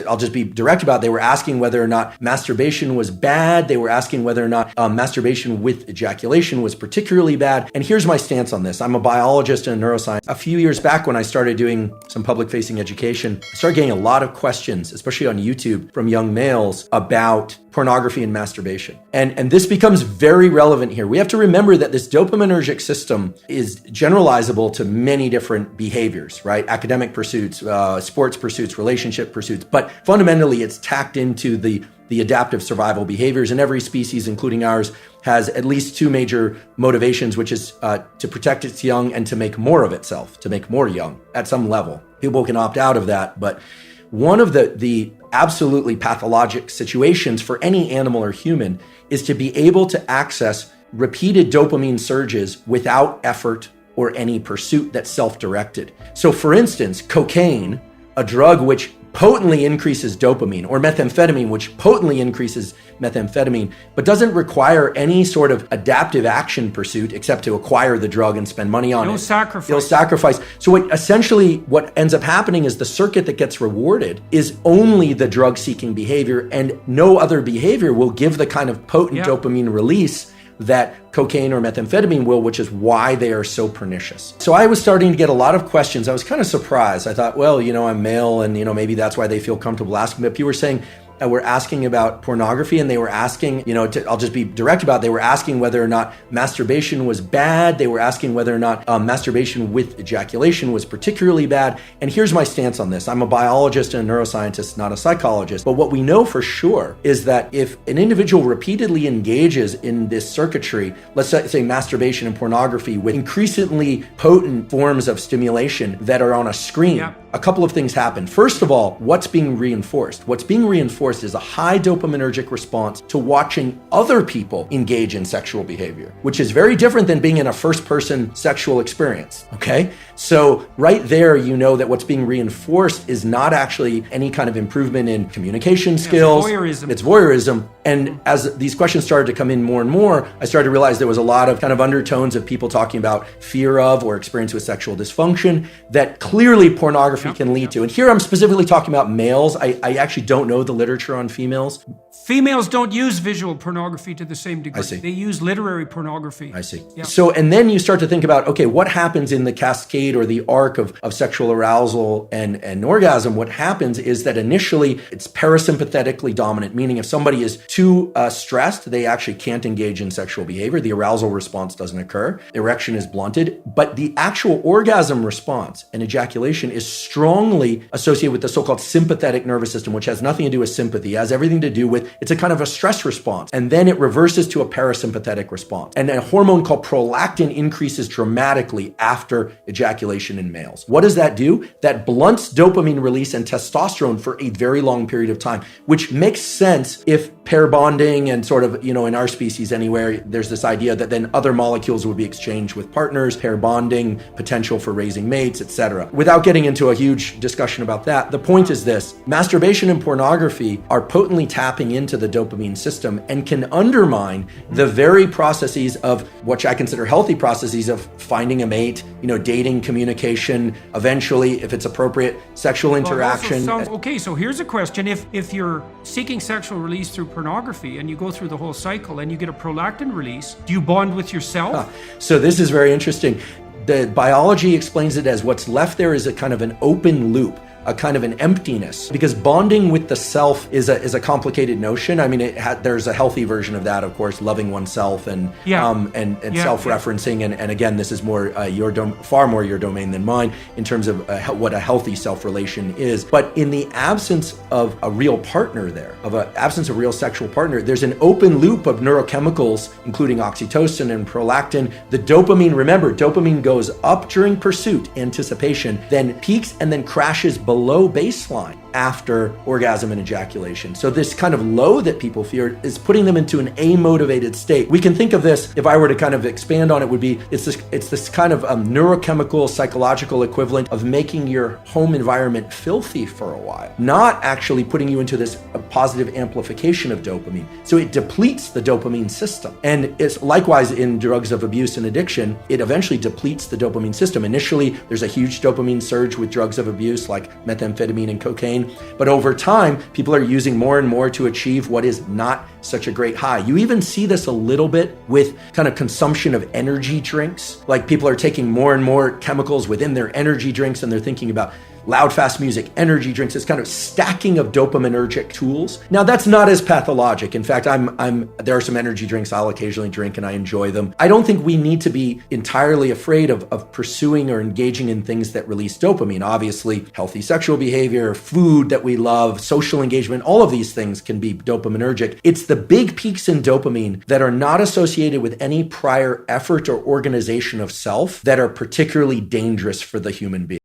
I'll just be direct about it. They were asking whether or not masturbation was bad. They were asking whether or not masturbation with ejaculation was particularly bad. And here's my stance on this. I'm a biologist and a neuroscientist. A few years back when I started doing some public-facing education, I started getting a lot of questions, especially on YouTube, from young males about pornography and masturbation. And this becomes very relevant here. We have to remember that this dopaminergic system is generalizable to many different behaviors, right? Academic pursuits, sports pursuits, relationship pursuits, but fundamentally it's tacked into the adaptive survival behaviors, and every species, including ours, has at least two major motivations, which is to protect its young and to make more of itself, to make more young at some level. People can opt out of that, but one of the absolutely pathologic situations for any animal or human is to be able to access repeated dopamine surges without effort or any pursuit that's self-directed. So for instance, cocaine, a drug which potently increases dopamine, or methamphetamine, which potently increases methamphetamine, but doesn't require any sort of adaptive action pursuit except to acquire the drug and spend money on it. No sacrifice. So what ends up happening is the circuit that gets rewarded is only the drug-seeking behavior, and no other behavior will give the kind of potent dopamine release that cocaine or methamphetamine will, which is why they are so pernicious. So I was starting to get a lot of questions. I was kind of surprised. I thought, well, I'm male and, maybe that's why they feel comfortable asking. But people were saying, were asking about pornography, and they were asking, I'll just be direct about it. They were asking whether or not masturbation was bad. They were asking whether or not masturbation with ejaculation was particularly bad. And here's my stance on this. I'm a biologist and a neuroscientist, not a psychologist. But what we know for sure is that if an individual repeatedly engages in this circuitry, let's say masturbation and pornography with increasingly potent forms of stimulation that are on a screen, a couple of things happen. First of all, what's being reinforced? What's being reinforced is a high dopaminergic response to watching other people engage in sexual behavior, which is very different than being in a first-person sexual experience, okay? So right there, that what's being reinforced is not actually any kind of improvement in communication skills. It's voyeurism. And as these questions started to come in more and more, I started to realize there was a lot of kind of undertones of people talking about fear of or experience with sexual dysfunction that clearly pornography can lead to. And here I'm specifically talking about males. I actually don't know the literature on females. Females don't use visual pornography to the same degree. I see. They use literary pornography. I see. Yeah. So, and then you start to think about, okay, what happens in the cascade or the arc of sexual arousal and orgasm? What happens is that initially it's parasympathetically dominant, meaning if somebody is too stressed, they actually can't engage in sexual behavior. The arousal response doesn't occur. Erection is blunted, but the actual orgasm response and ejaculation is strongly associated with the so-called sympathetic nervous system, which has nothing to do with sympathy. It has everything to do with, it's a kind of a stress response. And then it reverses to a parasympathetic response. And a hormone called prolactin increases dramatically after ejaculation in males. What does that do? That blunts dopamine release and testosterone for a very long period of time, which makes sense if pair bonding and sort of, in our species anywhere, there's this idea that then other molecules would be exchanged with partners, pair bonding, potential for raising mates, etc. Without getting into a huge discussion about that, the point is this: masturbation and pornography are potently tapping into the dopamine system and can undermine the very processes of, which I consider healthy processes, of finding a mate, dating, communication, eventually, if it's appropriate, sexual interaction. Okay, so here's a question. If you're seeking sexual release through pornography and you go through the whole cycle and you get a prolactin release, do you bond with yourself? So this is very interesting. The biology explains it as what's left there is a kind of an open loop, a kind of an emptiness, because bonding with the self is a complicated notion. I mean, there's a healthy version of that, of course, loving oneself and self-referencing. And again, this is more far more your domain than mine in terms of what a healthy self-relation is. But in the absence of a real partner there, absence of real sexual partner, there's an open loop of neurochemicals, including oxytocin and prolactin. The dopamine, remember, dopamine goes up during pursuit, anticipation, then peaks and then crashes below baseline after orgasm and ejaculation. So this kind of low that people fear is putting them into an amotivated state. We can think of this, if I were to kind of expand on it, would be it's this kind of neurochemical, psychological equivalent of making your home environment filthy for a while, not actually putting you into this positive amplification of dopamine. So it depletes the dopamine system. And it's likewise in drugs of abuse and addiction, it eventually depletes the dopamine system. Initially, there's a huge dopamine surge with drugs of abuse like methamphetamine and cocaine. But over time, people are using more and more to achieve what is not such a great high. You even see this a little bit with kind of consumption of energy drinks. Like people are taking more and more chemicals within their energy drinks, and they're thinking about loud, fast music, energy drinks, this kind of stacking of dopaminergic tools. Now, that's not as pathologic. In fact, there are some energy drinks I'll occasionally drink and I enjoy them. I don't think we need to be entirely afraid of pursuing or engaging in things that release dopamine. Obviously, healthy sexual behavior, food that we love, social engagement, all of these things can be dopaminergic. It's the big peaks in dopamine that are not associated with any prior effort or organization of self that are particularly dangerous for the human being.